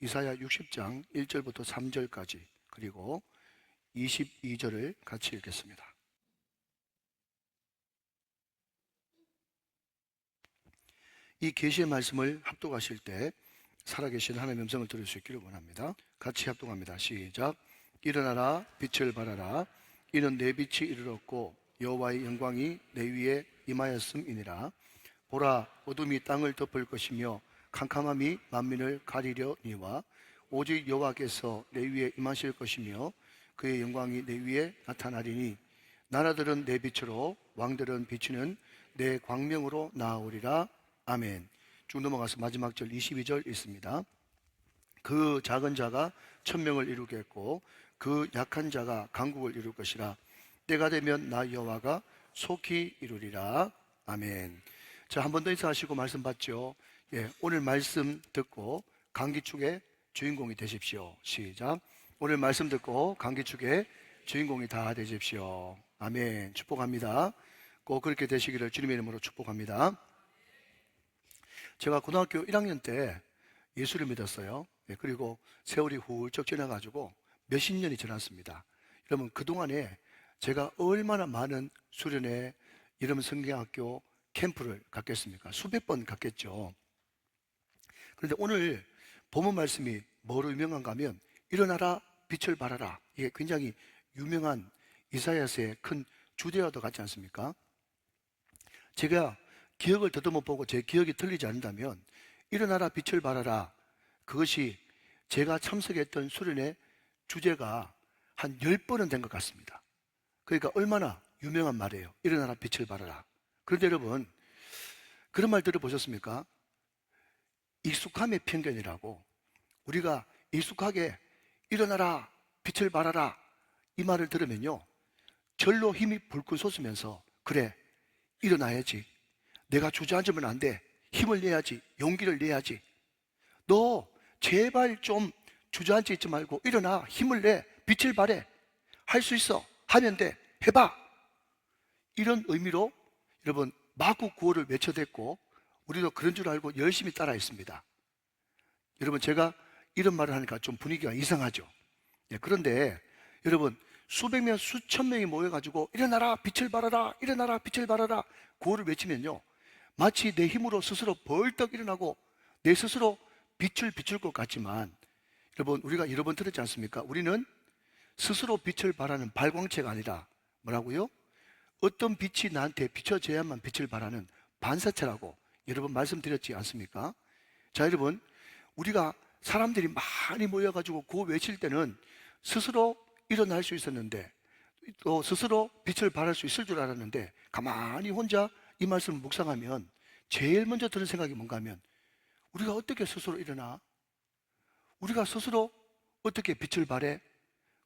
이사야 60장 1절부터 3절까지 그리고 22절을 같이 읽겠습니다. 이 계시의 말씀을 합독하실 때 살아계신 하나님의 음성을 들을 수 있기를 원합니다. 같이 합독합니다. 시작. 일어나라, 빛을 발하라. 이는 내 빛이 이르렀고 여호와의 영광이 내 위에 임하였음이니라. 보라, 어둠이 땅을 덮을 것이며 캄캄함이 만민을 가리려니와 오직 여호와께서 내 위에 임하실 것이며 그의 영광이 내 위에 나타나리니 나라들은 내 빛으로 왕들은 비추는 내 광명으로 나아오리라. 아멘. 쭉 넘어가서 마지막 절 22절 있습니다. 그 작은 자가 천명을 이루겠고 그 약한 자가 강국을 이룰 것이라. 때가 되면 나 여호와가 속히 이루리라. 아멘. 자, 한 번 더 인사하시고 말씀 받죠. 오늘 말씀 듣고 강기축의 주인공이 되십시오. 시작. 오늘 말씀 듣고 강기축의 주인공이 다 되십시오. 아멘. 축복합니다. 꼭 그렇게 되시기를 주님의 이름으로 축복합니다. 제가 고등학교 1학년 때 예수를 믿었어요. 그리고 세월이 훌쩍 지나가지고 몇십 년이 지났습니다. 여러분, 그동안에 제가 얼마나 많은 수련회, 이름 성경학교 캠프를 갔겠습니까? 수백 번 갔겠죠. 그런데 오늘 본문 말씀이 뭐로 유명한가 하면 일어나라, 빛을 발하라. 이게 굉장히 유명한 이사야서의 큰 주제와도 같지 않습니까? 제가 기억을 더듬어 보고 제 기억이 틀리지 않는다면 일어나라, 빛을 발하라, 그것이 제가 참석했던 수련회 주제가 한 10번은 된 것 같습니다. 그러니까 얼마나 유명한 말이에요. 일어나라, 빛을 발하라. 그런데 여러분, 그런 말 들어보셨습니까? 익숙함의 편견이라고. 우리가 익숙하게 일어나라, 빛을 발하라 이 말을 들으면요, 절로 힘이 불끈 솟으면서 그래, 일어나야지, 내가 주저앉으면 안 돼, 힘을 내야지, 용기를 내야지, 너 제발 좀 주저앉아 있지 말고 일어나, 힘을 내, 빛을 발해, 할 수 있어, 하면 돼, 해봐, 이런 의미로 여러분 마구 구호를 외쳐댔고 우리도 그런 줄 알고 열심히 따라했습니다. 여러분, 제가 이런 말을 하니까 좀 분위기가 이상하죠. 그런데 여러분, 수백 명, 수천 명이 모여가지고 일어나라, 빛을 발하라, 일어나라, 빛을 발하라 구호를 외치면요, 마치 내 힘으로 스스로 벌떡 일어나고 내 스스로 빛을 비출 것 같지만, 여러분, 우리가 여러 번 들었지 않습니까? 우리는 스스로 빛을 발하는 발광체가 아니라 뭐라고요? 어떤 빛이 나한테 비춰져야만 빛을 발하는 반사체라고 여러 번 말씀드렸지 않습니까? 자, 여러분, 우리가 사람들이 많이 모여가지고 구호 외칠 때는 스스로 일어날 수 있었는데, 또 스스로 빛을 발할 수 있을 줄 알았는데, 가만히 혼자 이 말씀을 묵상하면 제일 먼저 드는 생각이 뭔가 하면, 우리가 어떻게 스스로 일어나? 우리가 스스로 어떻게 빛을 발해?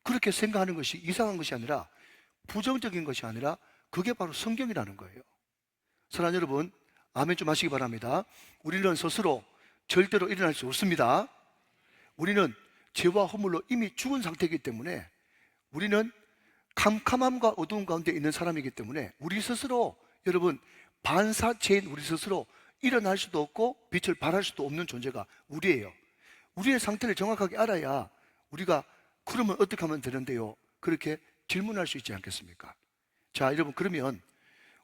그렇게 생각하는 것이 이상한 것이 아니라, 부정적인 것이 아니라 그게 바로 성경이라는 거예요. 사랑하는 여러분, 아멘 좀 하시기 바랍니다. 우리는 스스로 절대로 일어날 수 없습니다. 우리는 죄와 허물로 이미 죽은 상태이기 때문에, 우리는 캄캄함과 어두움 가운데 있는 사람이기 때문에 우리 스스로, 여러분, 반사체인 우리 스스로 일어날 수도 없고 빛을 발할 수도 없는 존재가 우리예요. 우리의 상태를 정확하게 알아야 우리가 그러면 어떻게 하면 되는데요, 그렇게 질문할 수 있지 않겠습니까? 자, 여러분, 그러면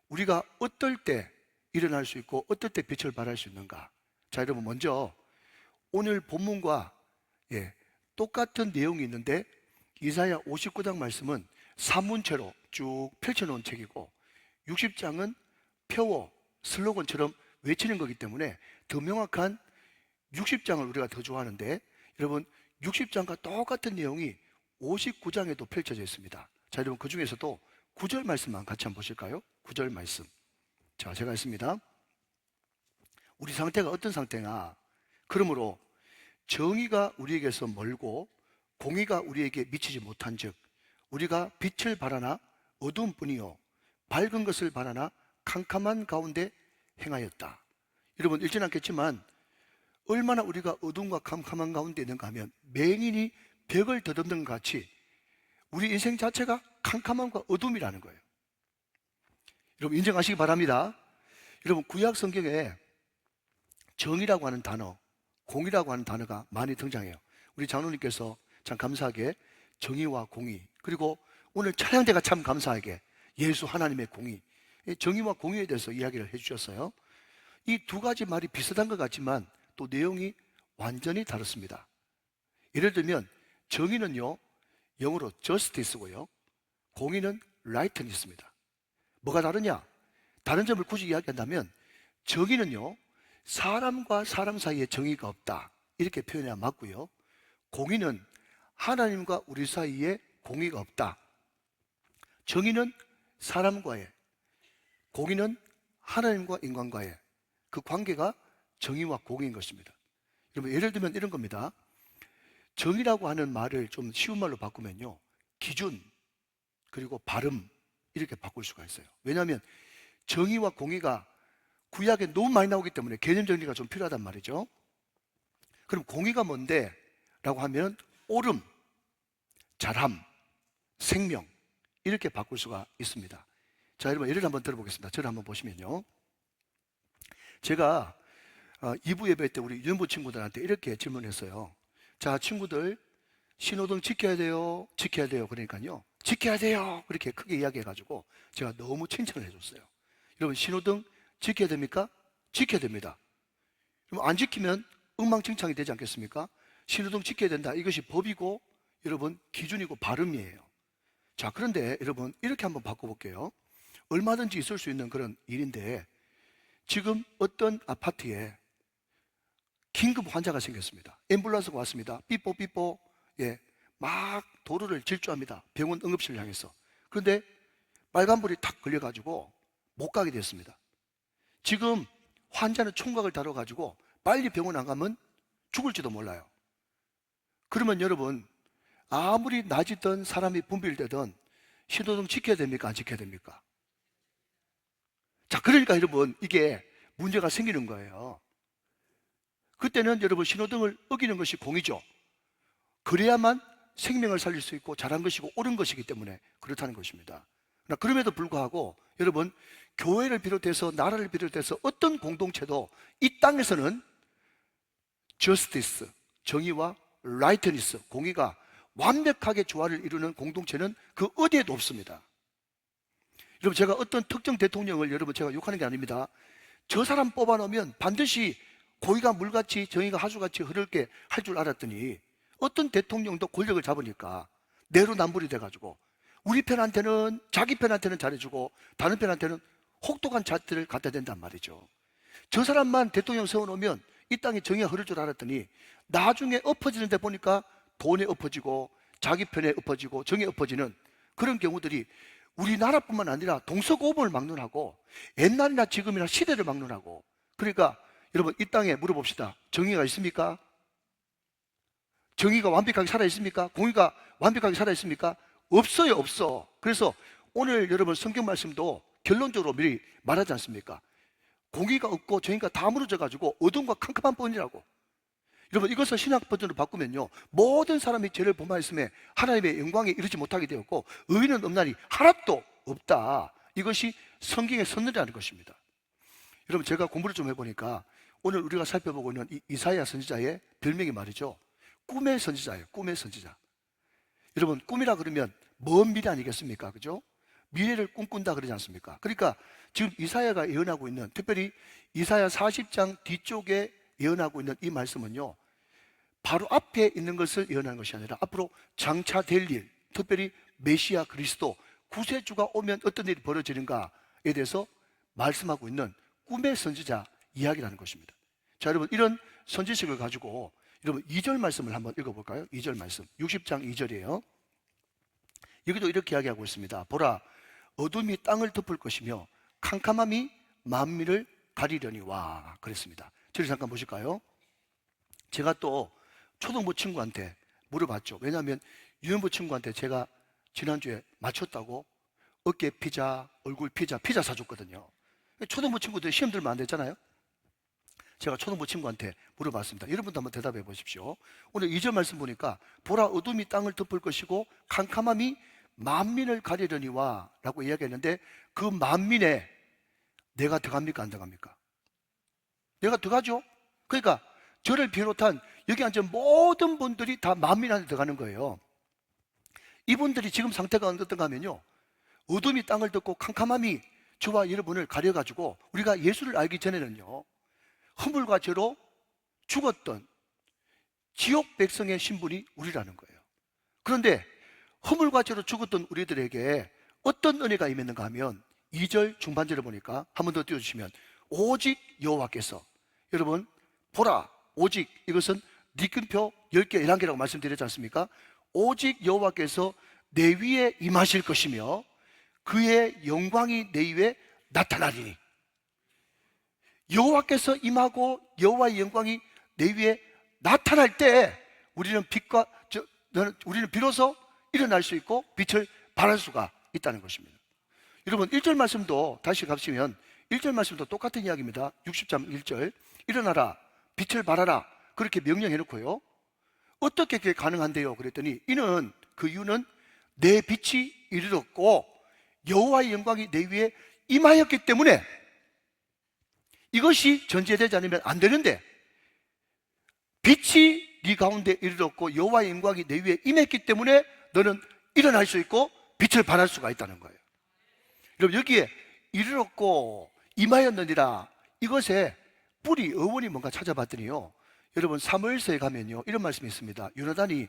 우리가 어떨 때 일어날 수 있고 어떨 때 빛을 발할 수 있는가? 자, 여러분, 먼저 오늘 본문과 똑같은 내용이 있는데, 이사야 59장 말씀은 산문체로 쭉 펼쳐놓은 책이고 60장은 표어, 슬로건처럼 외치는 거기 때문에 더 명확한 60장을 우리가 더 좋아하는데, 여러분, 60장과 똑같은 내용이 59장에도 펼쳐져 있습니다. 자, 여러분, 그 중에서도 9절 말씀만 같이 한번 보실까요? 9절 말씀. 자, 제가 했습니다. 우리 상태가 어떤 상태냐? 그러므로 정의가 우리에게서 멀고 공의가 우리에게 미치지 못한 즉, 우리가 빛을 발하나 어두운 뿐이요 밝은 것을 발하나 캄캄한 가운데 행하였다. 여러분, 읽진 않겠지만 얼마나 우리가 어두움과 캄캄한 가운데 있는가 하면, 맹인이 벽을 더듬는 것 같이 우리 인생 자체가 캄캄함과 어둠이라는 거예요. 여러분, 인정하시기 바랍니다. 여러분, 구약 성경에 정의라고 하는 단어 공의라고 하는 단어가 많이 등장해요. 우리 장로님께서 참 감사하게 정의와 공의, 그리고 오늘 찬양대가 참 감사하게 예수 하나님의 공의, 정의와 공의에 대해서 이야기를 해주셨어요. 이 두 가지 말이 비슷한 것 같지만 또 내용이 완전히 다릅니다. 예를 들면 정의는요, 영어로 justice고요, 공의는 rightness입니다. 뭐가 다르냐? 다른 점을 굳이 이야기한다면 정의는요, 사람과 사람 사이에 정의가 없다, 이렇게 표현해야 맞고요, 공의는 하나님과 우리 사이에 공의가 없다. 정의는 사람과의, 공의는 하나님과 인간과의 그 관계가 정의와 공의인 것입니다. 여러분, 예를 들면 이런 겁니다. 정의라고 하는 말을 좀 쉬운 말로 바꾸면요, 기준, 그리고 발음, 이렇게 바꿀 수가 있어요. 왜냐하면 정의와 공의가 구약에 너무 많이 나오기 때문에 개념 정리가 좀 필요하단 말이죠. 그럼 공의가 뭔데? 라고 하면 옳음, 잘함, 생명, 이렇게 바꿀 수가 있습니다. 자, 여러분 예를 한번 들어보겠습니다. 저를 한번 보시면요, 제가 2부 예배 때 우리 유년부 친구들한테 이렇게 질문했어요. 자, 친구들, 신호등 지켜야 돼요? 지켜야 돼요? 그러니까요, 지켜야 돼요! 그렇게 크게 이야기해가지고 제가 너무 칭찬을 해줬어요. 여러분, 신호등 지켜야 됩니까? 지켜야 됩니다. 그럼 안 지키면 엉망진창이 되지 않겠습니까? 신호등 지켜야 된다, 이것이 법이고 여러분 기준이고 발음이에요. 자, 그런데 여러분 이렇게 한번 바꿔볼게요. 얼마든지 있을 수 있는 그런 일인데, 지금 어떤 아파트에 긴급 환자가 생겼습니다. 앰뷸런스가 왔습니다. 삐뽀 삐뽀, 예, 막 도로를 질주합니다. 병원 응급실을 향해서. 그런데 빨간불이 탁 걸려가지고 못 가게 됐습니다. 지금 환자는 총각을 다뤄가지고 빨리 병원 안 가면 죽을지도 몰라요. 그러면 여러분, 아무리 낮이든 사람이 붐빌대든 신호등 지켜야 됩니까? 안 지켜야 됩니까? 자, 그러니까 여러분 이게 문제가 생기는 거예요. 그때는 여러분 신호등을 어기는 것이 공이죠. 그래야만 생명을 살릴 수 있고 잘한 것이고 옳은 것이기 때문에 그렇다는 것입니다. 그러나 그럼에도 불구하고 여러분, 교회를 비롯해서 나라를 비롯해서 어떤 공동체도 이 땅에서는 justice, 정의와 rightness, 공의가 완벽하게 조화를 이루는 공동체는 그 어디에도 없습니다. 여러분, 제가 어떤 특정 대통령을 여러분 제가 욕하는 게 아닙니다. 저 사람 뽑아놓으면 반드시 고의가 물같이 정의가 하수같이 흐르게 할 줄 알았더니 어떤 대통령도 권력을 잡으니까 내로남불이 돼가지고 우리 편한테는, 자기 편한테는 잘해주고 다른 편한테는 혹독한 잣들을 갖다 댄단 말이죠. 저 사람만 대통령 세워놓으면 이 땅에 정의가 흐를 줄 알았더니 나중에 엎어지는 데 보니까 돈에 엎어지고 자기 편에 엎어지고 정에 엎어지는 그런 경우들이 우리나라뿐만 아니라 동서고금을 막론하고 옛날이나 지금이나 시대를 막론하고. 그러니까 여러분, 이 땅에 물어봅시다. 정의가 있습니까? 정의가 완벽하게 살아있습니까? 공의가 완벽하게 살아있습니까? 없어요, 없어. 그래서 오늘 여러분 성경 말씀도 결론적으로 미리 말하지 않습니까? 공의가 없고 정의가 다 무너져가지고 어둠과 캄캄한 뿐이라고. 여러분, 이것을 신학 버전으로 바꾸면요, 모든 사람이 죄를 범하였음에 하나님의 영광에 이르지 못하게 되었고 의인은 없나니 하나도 없다. 이것이 성경의 선언이라는 것입니다. 여러분, 제가 공부를 좀 해보니까 오늘 우리가 살펴보고 있는 이 이사야 선지자의 별명이 말이죠, 꿈의 선지자예요. 꿈의 선지자. 여러분, 꿈이라 그러면 먼 미래 아니겠습니까? 그죠? 미래를 꿈꾼다 그러지 않습니까? 그러니까 지금 이사야가 예언하고 있는, 특별히 이사야 40장 뒤쪽에 예언하고 있는 이 말씀은요, 바로 앞에 있는 것을 예언하는 것이 아니라 앞으로 장차 될 일, 특별히 메시아 그리스도 구세주가 오면 어떤 일이 벌어지는가에 대해서 말씀하고 있는 꿈의 선지자 이야기라는 것입니다. 자, 여러분, 이런 선지식을 가지고 여러분 2절 말씀을 한번 읽어볼까요? 2절 말씀, 60장 2절이에요. 여기도 이렇게 이야기하고 있습니다. 보라, 어둠이 땅을 덮을 것이며 캄캄함이 만민을 가리려니와. 그랬습니다. 저를 잠깐 보실까요? 제가 또 초등부 친구한테 물어봤죠. 왜냐하면 유년부 친구한테 제가 지난주에 맞췄다고 어깨 피자, 얼굴 피자 사줬거든요. 초등부 친구들 시험 들면 안 됐잖아요. 제가 초등부 친구한테 물어봤습니다. 여러분도 한번 대답해 보십시오. 오늘 2절 말씀 보니까 보라, 어둠이 땅을 덮을 것이고 캄캄함이 만민을 가리려니와 라고 이야기했는데, 그 만민에 내가 들어갑니까? 안 들어갑니까? 내가 들어가죠. 그러니까 저를 비롯한 여기 앉은 모든 분들이 다 만민 안에 들어가는 거예요. 이분들이 지금 상태가 어떤가 하면요, 어둠이 땅을 덮고 캄캄함이 저와 여러분을 가려가지고 우리가 예수를 알기 전에는요, 허물과 죄로 죽었던 지옥 백성의 신분이 우리라는 거예요. 그런데 허물과 죄로 죽었던 우리들에게 어떤 은혜가 임했는가 하면 2절 중반절을 보니까 한 번 더 띄워주시면, 오직 여호와께서, 여러분 보라, 오직, 이것은 니끈표 10개 11개라고 말씀드렸지 않습니까? 오직 여호와께서 내 위에 임하실 것이며 그의 영광이 내 위에 나타나리니. 여호와께서 임하고 여호와의 영광이 내 위에 나타날 때 우리는 우리는 비로소 일어날 수 있고 빛을 발할 수가 있다는 것입니다. 여러분 1절 말씀도 다시 가시면 1절 말씀도 똑같은 이야기입니다. 60장 1절, 일어나라 빛을 발하라, 그렇게 명령해 놓고요, 어떻게 그게 가능한데요? 그랬더니 이는, 그 이유는 내 빛이 이르렀고 여호와의 영광이 내 위에 임하였기 때문에. 이것이 전제되지 않으면 안 되는데, 빛이 네 가운데 이르렀고 여호와의 영광이 내 위에 임했기 때문에 너는 일어날 수 있고 빛을 발할 수가 있다는 거예요. 여러분 여기에 이르렀고 임하였느니라, 이것에 뿌리, 어원이 뭔가 찾아봤더니요, 여러분 사무엘서에 가면요 이런 말씀이 있습니다. 요나단이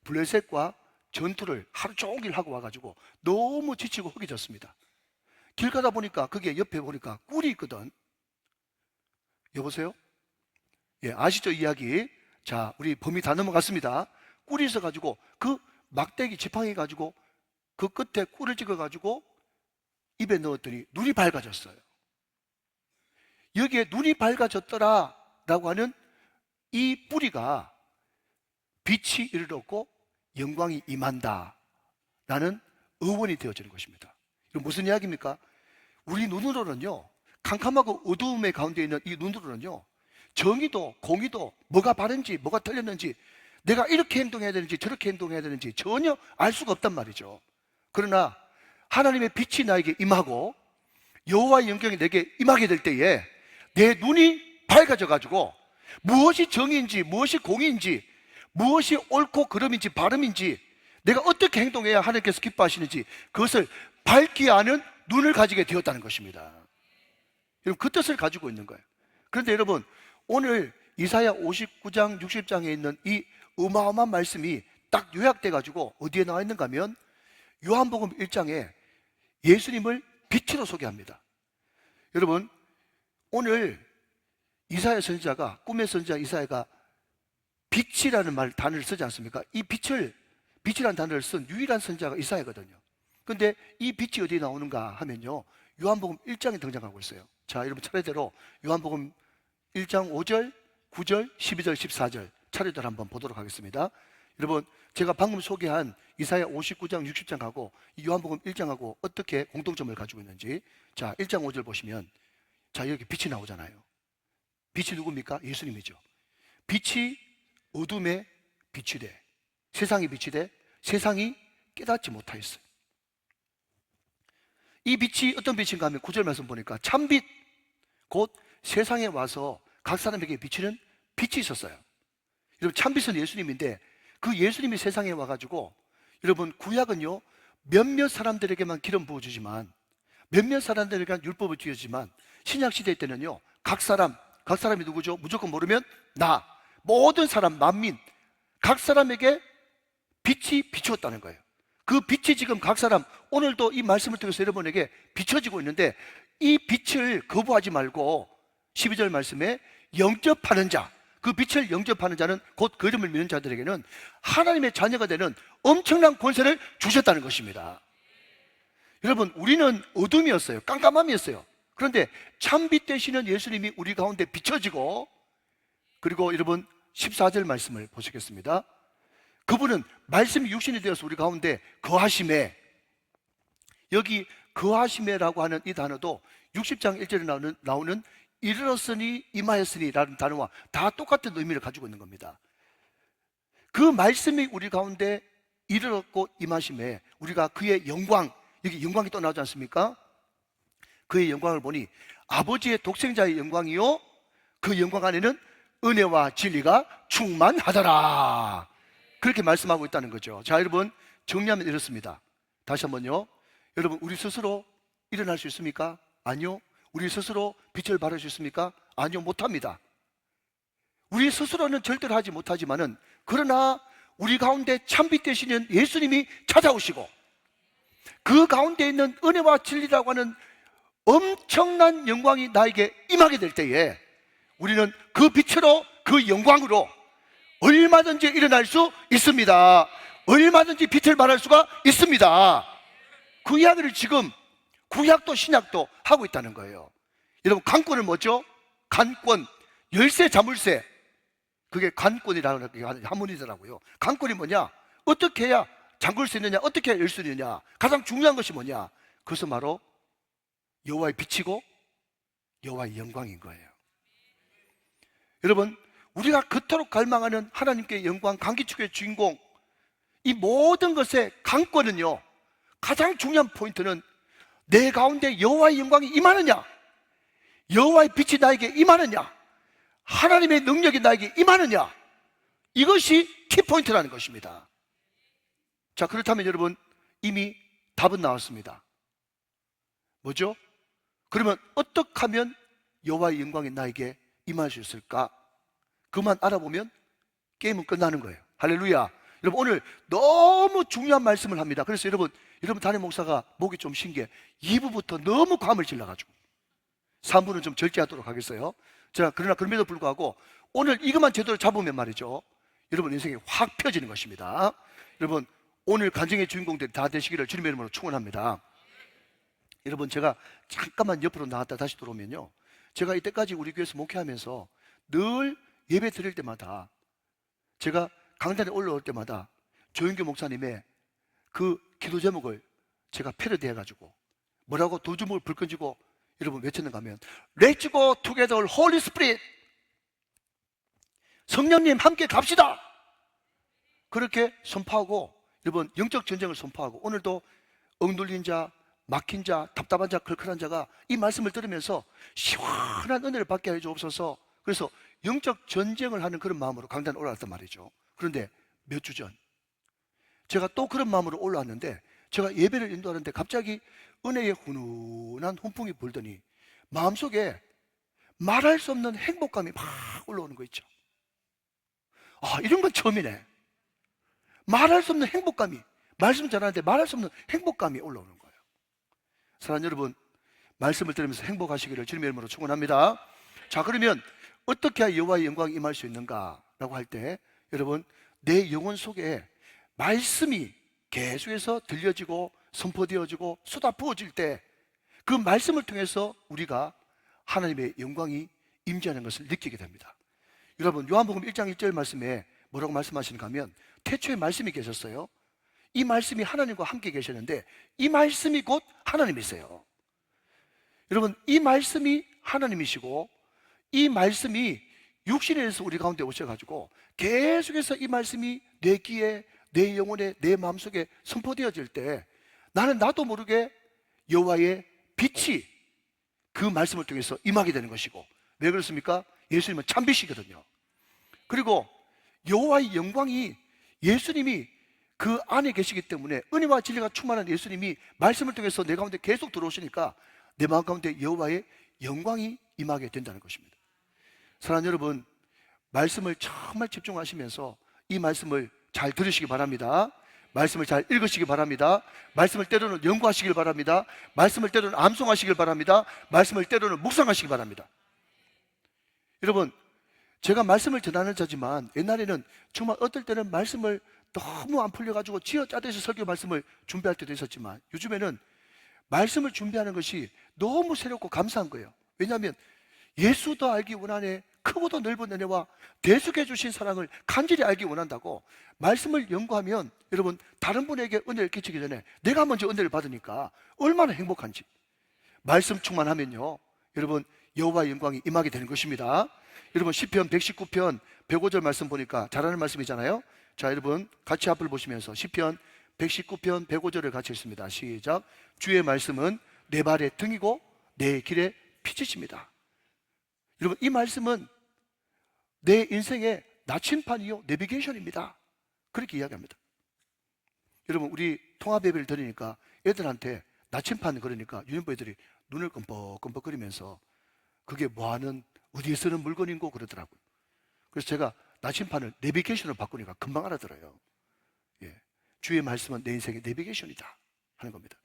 블레셋과 전투를 하루 종일 하고 와가지고 너무 지치고 허기졌습니다. 길 가다 보니까 그게 옆에 보니까 꿀이 있거든. 여보세요? 예, 아시죠 이야기? 자, 우리 범위 다 넘어갔습니다. 꿀이 있어가지고 그 막대기 지팡이 가지고 그 끝에 꿀을 찍어가지고 입에 넣었더니 눈이 밝아졌어요. 여기에 눈이 밝아졌더라 라고 하는 이 뿌리가 빛이 이르렀고 영광이 임한다 라는 어원이 되어지는 것입니다. 이건 무슨 이야기입니까? 우리 눈으로는요, 캄캄하고 어두움의 가운데 있는 이 눈으로는요, 정의도 공의도 뭐가 바른지 뭐가 틀렸는지, 내가 이렇게 행동해야 되는지 저렇게 행동해야 되는지 전혀 알 수가 없단 말이죠. 그러나 하나님의 빛이 나에게 임하고 여호와의 영광이 내게 임하게 될 때에 내 눈이 밝아져 가지고 무엇이 정의인지 무엇이 공의인지 무엇이 옳고 그름인지 바름인지 내가 어떻게 행동해야 하나님께서 기뻐하시는지 그것을 밝게 아는 눈을 가지게 되었다는 것입니다. 여러분 그 뜻을 가지고 있는 거예요. 그런데 여러분 오늘 이사야 59장 60장에 있는 이 어마어마한 말씀이 딱 요약돼 가지고 어디에 나와 있는가 하면 요한복음 1장에 예수님을 빛으로 소개합니다. 여러분 오늘 이사야 선지자가, 꿈의 선지자 이사야가 빛이라는 단어를 쓰지 않습니까? 이 빛이라는 단어를 쓴 유일한 선지자가 이사야거든요. 근데 이 빛이 어디에 나오는가 하면요, 요한복음 1장에 등장하고 있어요. 자, 여러분 차례대로 요한복음 1장 5절, 9절, 12절, 14절 차례대로 한번 보도록 하겠습니다. 여러분 제가 방금 소개한 이사야 59장, 60장하고 요한복음 1장하고 어떻게 공통점을 가지고 있는지, 자 1장 5절 보시면, 자 여기 빛이 나오잖아요. 빛이 누굽니까? 예수님이죠. 빛이 어둠에 빛이 돼, 세상이 빛이 돼 세상이 깨닫지 못하였어요. 이 빛이 어떤 빛인가 하면 9절 말씀 보니까 참빛, 곧 세상에 와서 각 사람에게 비치는 빛이 있었어요. 여러분 참빛은 예수님인데 그 예수님이 세상에 와가지고, 여러분 구약은요 몇몇 사람들에게만 기름 부어주지만 몇몇 사람들에게만 율법을 주어지만 신약시대 때는요 각 사람이 누구죠? 무조건 모르면 나, 모든 사람, 만민 각 사람에게 빛이 비추었다는 거예요. 그 빛이 지금 각 사람, 오늘도 이 말씀을 통해서 여러분에게 비춰지고 있는데 이 빛을 거부하지 말고 12절 말씀에 영접하는 자, 그 빛을 영접하는 자는 곧 그 이름을 믿는 자들에게는 하나님의 자녀가 되는 엄청난 권세를 주셨다는 것입니다. 여러분 우리는 어둠이었어요. 깜깜함이었어요. 그런데 참빛 되시는 예수님이 우리 가운데 비춰지고, 그리고 여러분 14절 말씀을 보시겠습니다. 그분은 말씀이 육신이 되어서 우리 가운데 거하심에, 여기 거하심에라고 하는 이 단어도 60장 1절에 나오는 이르렀으니 임하였으니 라는 단어와 다 똑같은 의미를 가지고 있는 겁니다. 그 말씀이 우리 가운데 이르렀고 임하심에 우리가 그의 영광, 여기 영광이 또 나오지 않습니까? 그의 영광을 보니 아버지의 독생자의 영광이요 그 영광 안에는 은혜와 진리가 충만하더라. 그렇게 말씀하고 있다는 거죠. 자, 여러분, 정리하면 이렇습니다. 다시 한번요. 여러분, 우리 스스로 일어날 수 있습니까? 아니요. 우리 스스로 빛을 발할 수 있습니까? 아니요, 못합니다. 우리 스스로는 절대로 하지 못하지만은, 그러나 우리 가운데 참빛 되시는 예수님이 찾아오시고 그 가운데 있는 은혜와 진리라고 하는 엄청난 영광이 나에게 임하게 될 때에 우리는 그 빛으로, 그 영광으로 얼마든지 일어날 수 있습니다. 얼마든지 빛을 발할 수가 있습니다. 그 이야기를 지금 구약도 신약도 하고 있다는 거예요. 여러분, 관권은 뭐죠? 관권, 열쇠, 자물쇠. 그게 관권이라는 게 한문이더라고요. 관권이 뭐냐? 어떻게 해야 잠글 수 있느냐? 어떻게 해야 열 수 있느냐? 가장 중요한 것이 뭐냐? 그것은 바로 여호와의 빛이고 여호와의 영광인 거예요. 여러분, 우리가 그토록 갈망하는 하나님께 영광, 강기축의 주인공, 이 모든 것의 관건은요, 가장 중요한 포인트는 내 가운데 여호와의 영광이 임하느냐, 여호와의 빛이 나에게 임하느냐, 하나님의 능력이 나에게 임하느냐, 이것이 키포인트라는 것입니다. 자, 그렇다면 여러분, 이미 답은 나왔습니다. 뭐죠? 그러면 어떻게 하면 여호와의 영광이 나에게 임할 수 있을까? 그만 알아보면 게임은 끝나는 거예요. 할렐루야. 여러분, 오늘 너무 중요한 말씀을 합니다. 그래서 여러분 담임 목사가 목이 좀 쉰 게 2부부터 너무 감을 질러가지고 3부는 좀 절제하도록 하겠어요. 자, 그러나 그럼에도 불구하고 오늘 이것만 제대로 잡으면 말이죠, 여러분 인생이 확 펴지는 것입니다. 여러분, 오늘 간증의 주인공들이 다 되시기를 주님의 이름으로 축원합니다. 여러분, 제가 잠깐만 옆으로 나갔다 다시 들어오면요, 제가 이때까지 우리 교회에서 목회하면서 늘 예배 드릴 때마다, 제가 강단에 올라올 때마다 조영규 목사님의 그 기도 제목을 제가 패러디 해가지고 뭐라고 두 주먹을 불 끈지고 여러분 외쳤는가 하면, Let's go together, Holy Spirit. 성령님 함께 갑시다. 그렇게 선포하고, 여러분 영적 전쟁을 선포하고, 오늘도 억눌린 자, 막힌 자, 답답한 자, 걸컬한 자가 이 말씀을 들으면서 시원한 은혜를 받게 해 주옵소서. 그래서 영적 전쟁을 하는 그런 마음으로 강단에 올라왔단 말이죠. 그런데 몇 주 전 제가 또 그런 마음으로 올라왔는데, 제가 예배를 인도하는데 갑자기 은혜의 훈훈한 훈풍이 불더니 마음속에 말할 수 없는 행복감이 막 올라오는 거 있죠. 아, 이런 건 처음이네. 말할 수 없는 행복감이, 말씀 잘하는데 말할 수 없는 행복감이 올라오는 거예요. 사랑하는 여러분, 말씀을 들으면서 행복하시기를 주님의 이름으로 축원합니다. 자, 그러면 어떻게 해야 여호와의 영광이 임할 수 있는가라고 할 때, 여러분, 내 영혼 속에 말씀이 계속해서 들려지고 선포되어지고 쏟아 부어질 때, 그 말씀을 통해서 우리가 하나님의 영광이 임재하는 것을 느끼게 됩니다. 여러분, 요한복음 1장 1절 말씀에 뭐라고 말씀하시는가 하면, 태초에 말씀이 계셨어요. 이 말씀이 하나님과 함께 계셨는데 이 말씀이 곧 하나님이세요. 여러분, 이 말씀이 하나님이시고 이 말씀이 육신에 대해서 우리 가운데 오셔가지고 계속해서 이 말씀이 내 귀에, 내 영혼에, 내 마음속에 선포되어질 때, 나는 나도 모르게 여호와의 빛이 그 말씀을 통해서 임하게 되는 것이고, 왜 그렇습니까? 예수님은 참빛이거든요. 그리고 여호와의 영광이, 예수님이 그 안에 계시기 때문에, 은혜와 진리가 충만한 예수님이 말씀을 통해서 내 가운데 계속 들어오시니까 내 마음 가운데 여호와의 영광이 임하게 된다는 것입니다. 사랑하는 여러분, 말씀을 정말 집중하시면서 이 말씀을 잘 들으시기 바랍니다. 말씀을 잘 읽으시기 바랍니다. 말씀을 때로는 연구하시길 바랍니다. 말씀을 때로는 암송하시길 바랍니다. 말씀을 때로는 묵상하시기 바랍니다. 여러분, 제가 말씀을 전하는 자지만 옛날에는 정말 어떨 때는 말씀을 너무 안 풀려가지고 쥐어짜대서 설교 말씀을 준비할 때도 있었지만, 요즘에는 말씀을 준비하는 것이 너무 새롭고 감사한 거예요. 왜냐하면 예수 더 알기 원하네, 크고도 넓은 은혜와 대속해 주신 사랑을 간절히 알기 원한다고 말씀을 연구하면, 여러분, 다른 분에게 은혜를 끼치기 전에 내가 먼저 은혜를 받으니까 얼마나 행복한지. 말씀 충만하면요, 여러분, 여호와의 영광이 임하게 되는 것입니다. 여러분, 시편 119편 105절 말씀 보니까 잘하는 말씀이잖아요. 자, 여러분 같이 앞을 보시면서 시편 119편 105절을 같이 읽습니다. 시작. 주의 말씀은 내 발의 등이고 내 길의 빛이십니다. 여러분, 이 말씀은 내 인생의 나침판이요 내비게이션입니다. 그렇게 이야기합니다. 여러분, 우리 통합예배를 드리니까 애들한테 나침판 그러니까 유년부 애들이 눈을 끔뻑끔뻑거리면서 그게 뭐하는 어디에 쓰는 물건인고 그러더라고요. 그래서 제가 나침판을 내비게이션으로 바꾸니까 금방 알아들어요. 예. 주의 말씀은 내 인생의 내비게이션이다 하는 겁니다.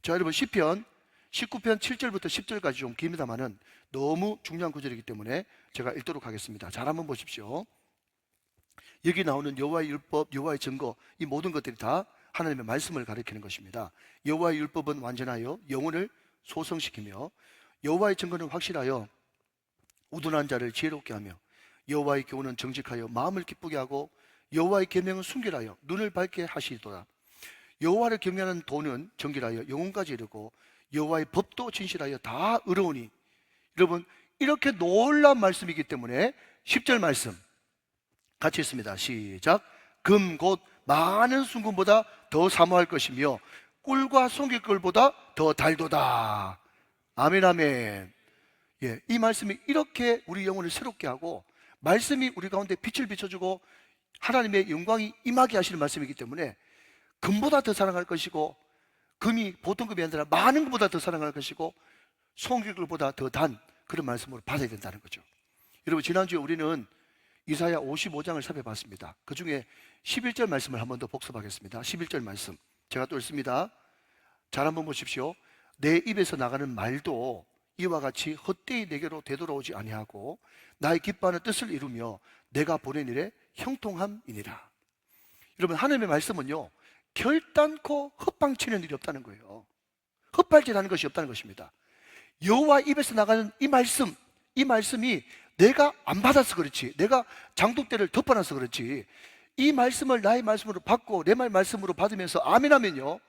자, 여러분, 시편 19편 7절부터 10절까지 좀 깁니다만은 너무 중요한 구절이기 때문에 제가 읽도록 하겠습니다. 잘 한번 보십시오. 여기 나오는 여호와의 율법, 여호와의 증거, 이 모든 것들이 다 하나님의 말씀을 가리키는 것입니다. 여호와의 율법은 완전하여 영혼을 소성시키며, 여호와의 증거는 확실하여 우둔한 자를 지혜롭게 하며, 여호와의 교훈은 정직하여 마음을 기쁘게 하고, 여호와의 계명은 순결하여 눈을 밝게 하시도다. 여호와를 경외하는 도는 정결하여 영혼까지 이르고, 여호와의 법도 진실하여 다 의로우니. 여러분, 이렇게 놀라운 말씀이기 때문에 10절 말씀 같이 읽습니다. 시작. 금 곧 많은 순금보다 더 사모할 것이며 꿀과 송깃꿀보다 더 달도다. 아멘, 아멘. 예, 이 말씀이 이렇게 우리 영혼을 새롭게 하고, 말씀이 우리 가운데 빛을 비춰주고 하나님의 영광이 임하게 하시는 말씀이기 때문에 금보다 더 사랑할 것이고, 금이 보통 금이 아니라 많은 것보다 더 사랑할 것이고, 송깃꿀보다 더 단 그런 말씀으로 받아야 된다는 거죠. 여러분, 지난주에 우리는 이사야 55장을 살펴봤습니다. 그 중에 11절 말씀을 한 번 더 복습하겠습니다. 11절 말씀 제가 또 읽습니다. 잘 한번 보십시오. 내 입에서 나가는 말도 이와 같이 헛되이 내게로 되돌아오지 아니하고 나의 기뻐하는 뜻을 이루며 내가 보낸 일에 형통함이니라. 여러분, 하나님의 말씀은요, 결단코 헛방치는 일이 없다는 거예요. 헛발질하는 것이 없다는 것입니다. 여호와 입에서 나가는 이 말씀, 이 말씀이 내가 안 받아서 그렇지, 내가 장독대를 덮어놔서 그렇지, 이 말씀을 나의 말씀으로 받고 내 말씀으로 받으면서 아멘하면요,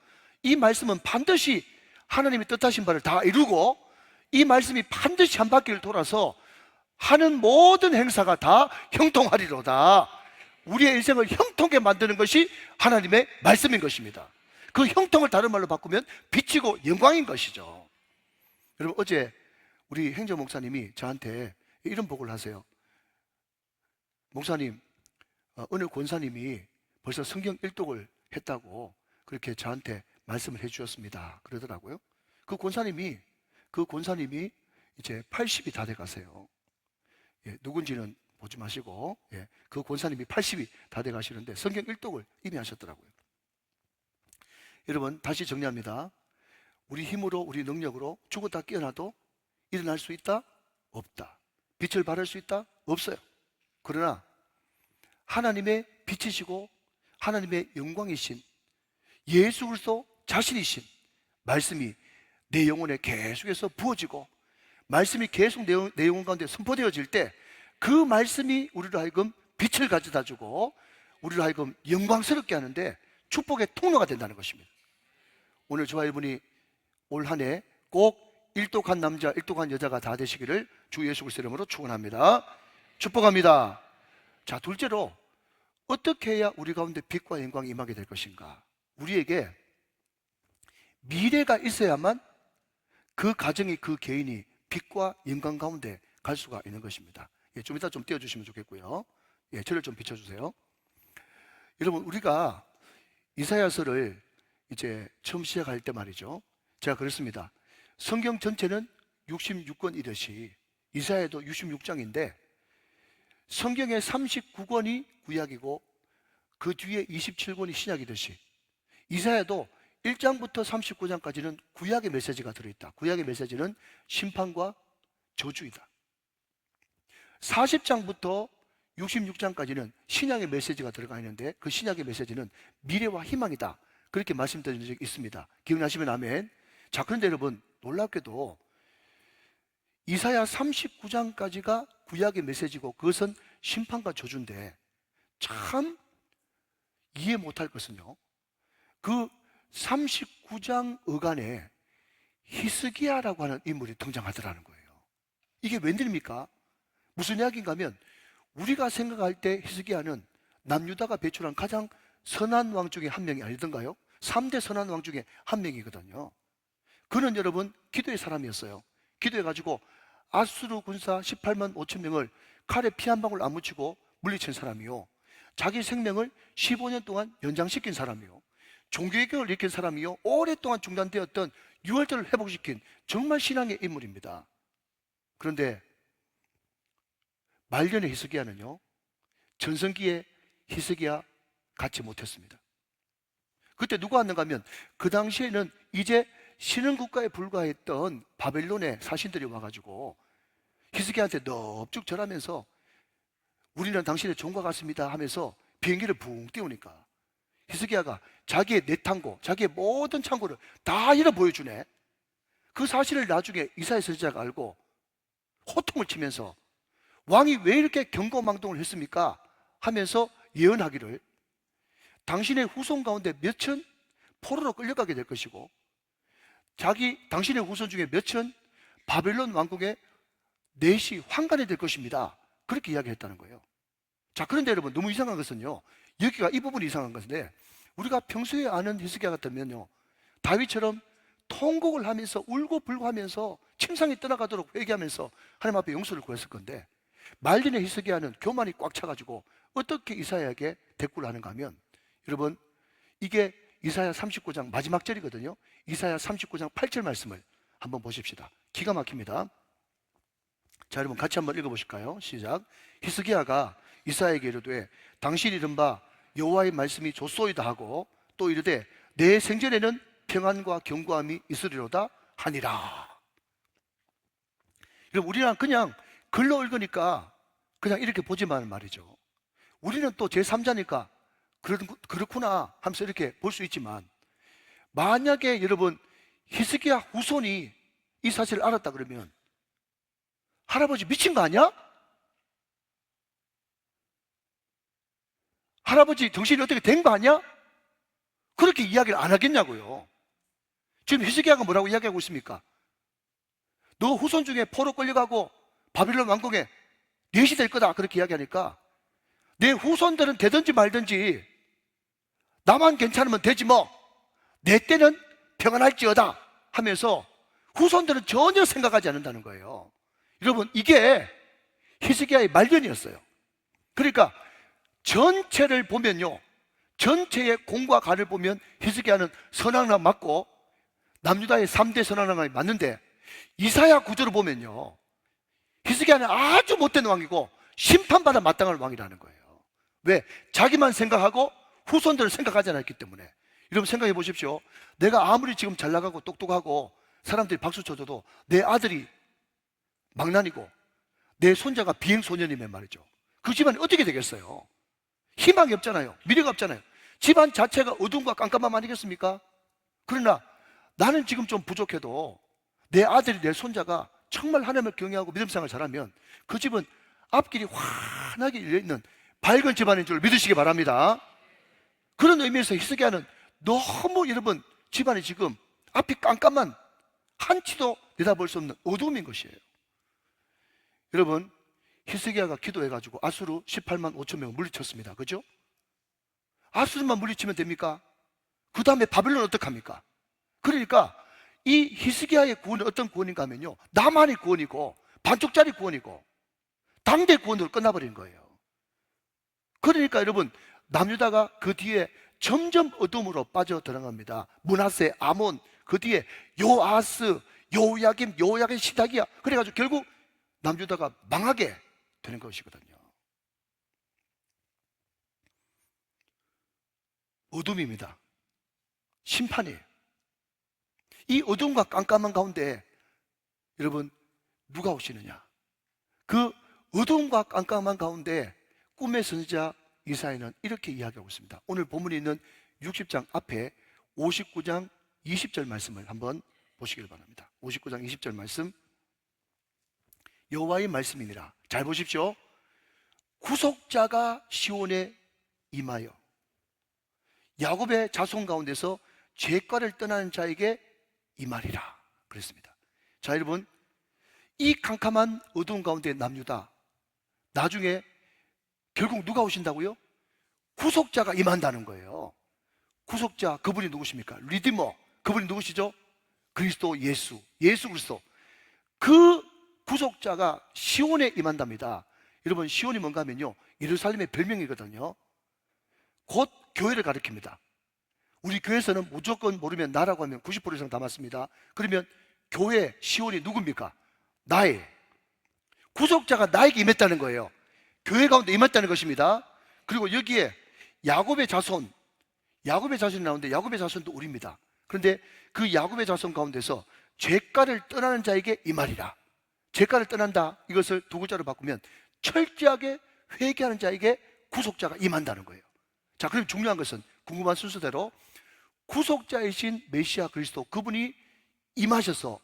이 말씀은 반드시 하나님이 뜻하신 바를 다 이루고, 이 말씀이 반드시 한 바퀴를 돌아서 하는 모든 행사가 다 형통하리로다. 우리의 인생을 형통하게 만드는 것이 하나님의 말씀인 것입니다. 그 형통을 다른 말로 바꾸면 빛이고 영광인 것이죠. 여러분, 어제 우리 행정 목사님이 저한테 이런 보고를 하세요. 목사님, 어느 권사님이 벌써 성경 일독을 했다고 그렇게 저한테 말씀을 해주셨습니다 그러더라고요. 그 권사님이 이제 80이 다 돼 가세요. 예, 누군지는 보지 마시고, 예, 그 권사님이 80이 다 돼 가시는데 성경 일독을 이미 하셨더라고요. 여러분, 다시 정리합니다. 우리 힘으로, 우리 능력으로 죽었다 깨어나도 일어날 수 있다? 없다. 빛을 발할 수 있다? 없어요. 그러나 하나님의 빛이시고 하나님의 영광이신 예수 그리스도 자신이신 말씀이 내 영혼에 계속해서 부어지고, 말씀이 계속 내 영혼 가운데 선포되어질 때 그 말씀이 우리로 하여금 빛을 가져다 주고 우리로 하여금 영광스럽게 하는데 축복의 통로가 된다는 것입니다. 오늘 저와 여러분이 올 한 해 꼭 일독한 남자, 일독한 여자가 다 되시기를 주 예수 그리스도 이름으로 축원합니다. 축복합니다. 자, 둘째로 어떻게 해야 우리 가운데 빛과 영광이 임하게 될 것인가? 우리에게 미래가 있어야만 그 가정이, 그 개인이 빛과 영광 가운데 갈 수가 있는 것입니다. 예, 좀 이따 좀 띄워주시면 좋겠고요. 예, 저를 좀 비춰주세요. 여러분, 우리가 이사야서를 이제 처음 시작할 때 말이죠, 제가 그랬습니다. 성경 전체는 66권이듯이 이사야도 66장인데 성경의 39권이 구약이고 그 뒤에 27권이 신약이듯이 이사야도 1장부터 39장까지는 구약의 메시지가 들어있다. 구약의 메시지는 심판과 저주이다. 40장부터 66장까지는 신약의 메시지가 들어가 있는데 그 신약의 메시지는 미래와 희망이다. 그렇게 말씀드린 적이 있습니다. 기억나시면 아멘. 자, 그런데 여러분, 놀랍게도 이사야 39장까지가 구약의 메시지고 그것은 심판과 저주인데, 참 이해 못할 것은요, 그 39장 어간에 히스기야라고 하는 인물이 등장하더라는 거예요. 이게 웬일입니까? 무슨 이야기인가 하면, 우리가 생각할 때 히스기야는 남유다가 배출한 가장 선한 왕 중에 한 명이 아니던가요? 3대 선한 왕 중에 한 명이거든요. 그는 여러분 기도의 사람이었어요. 기도해가지고 아수르 군사 18만 5천 명을 칼에 피 한 방울 안 묻히고 물리친 사람이요, 자기 생명을 15년 동안 연장시킨 사람이요, 종교개혁을 일으킨 사람이요, 오랫동안 중단되었던 유월절을 회복시킨 정말 신앙의 인물입니다. 그런데 말년의 히스기야는요, 전성기에 히스기야 갖지 못했습니다. 그때 누가 왔는가 하면 그 당시에는 이제 신흥국가에 불과했던 바벨론의 사신들이 와가지고 히스기야한테 넙죽 절하면서 우리는 당신의 종과 같습니다 하면서 비행기를 붕 띄우니까 히스기야가 자기의 내탕고, 자기의 모든 창고를 다 잃어 보여주네. 그 사실을 나중에 이사야 선지자가 알고 호통을 치면서 왕이 왜 이렇게 경거망동을 했습니까? 하면서 예언하기를, 당신의 후손 가운데 몇천 포로로 끌려가게 될 것이고 당신의 후손 중에 몇천 바벨론 왕국의 넷이 환관이 될 것입니다. 그렇게 이야기했다는 거예요. 자, 그런데 여러분, 너무 이상한 것은요, 여기가 이 부분이 이상한 것인데, 우리가 평소에 아는 히스기야 같으면요, 다윗처럼 통곡을 하면서 울고 불고 하면서 침상이 떠나가도록 회개하면서 하나님 앞에 용서를 구했을 건데, 말년의 히스기야는 교만이 꽉 차가지고 어떻게 이사야에게 대꾸를 하는가 하면, 여러분, 이게 이사야 39장 마지막 절이거든요. 이사야 39장 8절 말씀을 한번 보십시다. 기가 막힙니다. 자, 여러분 같이 한번 읽어보실까요? 시작. 히스기야가 이사야에게 이르되 당신이 이른바 여호와의 말씀이 좋소이다 하고 또 이르되 내 생전에는 평안과 견고함이 있으리로다 하니라. 여러분, 우리는 그냥 글로 읽으니까 그냥 이렇게 보지만 말이죠, 우리는 또 제3자니까 그렇구나 하면서 이렇게 볼 수 있지만, 만약에 여러분 히스기야 후손이 이 사실을 알았다 그러면 할아버지 미친 거 아니야? 할아버지 정신이 어떻게 된 거 아니야? 그렇게 이야기를 안 하겠냐고요. 지금 히스기야가 뭐라고 이야기하고 있습니까? 너 후손 중에 포로 끌려가고 바빌론 왕국에 넷이 될 거다, 그렇게 이야기하니까 내 후손들은 되든지 말든지 나만 괜찮으면 되지 뭐, 내 때는 평안할지어다 하면서 후손들은 전혀 생각하지 않는다는 거예요. 여러분, 이게 히스기야의 말년이었어요. 그러니까 전체를 보면요, 전체의 공과 간을 보면 히스기야는 선왕왕 맞고 남유다의 3대 선왕왕이 맞는데, 이사야 구조를 보면요, 히스기야는 아주 못된 왕이고 심판받아 마땅한 왕이라는 거예요. 왜? 자기만 생각하고 후손들을 생각하지 않았기 때문에. 여러분 생각해 보십시오. 내가 아무리 지금 잘 나가고 똑똑하고 사람들이 박수 쳐줘도 내 아들이 망난이고 내 손자가 비행소년이면 말이죠, 그 집안이 어떻게 되겠어요? 희망이 없잖아요. 미래가 없잖아요. 집안 자체가 어둠과 깜깜함 아니겠습니까? 그러나 나는 지금 좀 부족해도 내 아들이, 내 손자가 정말 하나님을 경외하고 믿음생활을 잘하면 그 집은 앞길이 환하게 열려있는 밝은 집안인 줄 믿으시기 바랍니다. 그런 의미에서 히스기야는 너무 여러분 집안이 지금 앞이 깜깜한, 한치도 내다볼 수 없는 어두움인 것이에요. 여러분, 히스기야가 기도해가지고 아수르 18만 5천 명을 물리쳤습니다. 그죠? 아수르만 물리치면 됩니까? 그 다음에 바벨론 어떡합니까? 그러니까 이 히스기야의 구원은 어떤 구원인가 하면요, 나만의 구원이고 반쪽짜리 구원이고 당대 구원으로 끝나버린 거예요. 그러니까 여러분, 남유다가 그 뒤에 점점 어둠으로 빠져들어갑니다. 므낫세, 아몬, 그 뒤에 요아스, 요야김, 시다기야. 그래가지고 결국 남유다가 망하게 되는 것이거든요. 어둠입니다. 심판이에요. 이 어둠과 깜깜한 가운데 여러분 누가 오시느냐? 그 어둠과 깜깜한 가운데 꿈의 선지자 이사야는 이렇게 이야기하고 있습니다. 오늘 본문에 있는 60장 앞에 59장 20절 말씀을 한번 보시길 바랍니다. 59장 20절 말씀, 여호와의 말씀이니라. 잘 보십시오. 구속자가 시온에 임하여 야곱의 자손 가운데서 죄과를 떠나는 자에게 임하리라 그랬습니다. 자, 여러분, 이 캄캄한 어두운 가운데 남유다, 나중에 결국 누가 오신다고요? 구속자가 임한다는 거예요. 구속자, 그분이 누구십니까? 리디머, 그분이 누구시죠? 그리스도 예수 그리스도. 그 구속자가 시온에 임한답니다. 여러분, 시온이 뭔가 하면요, 예루살렘의 별명이거든요. 곧 교회를 가리킵니다. 우리 교회에서는 무조건 모르면 나라고 하면 90% 이상 다 맞습니다. 그러면 교회 시온이 누굽니까? 나의 구속자가 나에게 임했다는 거예요. 교회 가운데 임했다는 것입니다. 그리고 여기에 야곱의 자손이 나오는데 야곱의 자손도 우리입니다. 그런데 그 야곱의 자손 가운데서 죄가를 떠나는 자에게 임하리라. 죄가를 떠난다, 이것을 두 글자로 바꾸면 철저하게 회개하는 자에게 구속자가 임한다는 거예요. 자, 그럼 중요한 것은 궁금한 순서대로 구속자이신 메시아 그리스도, 그분이 임하셔서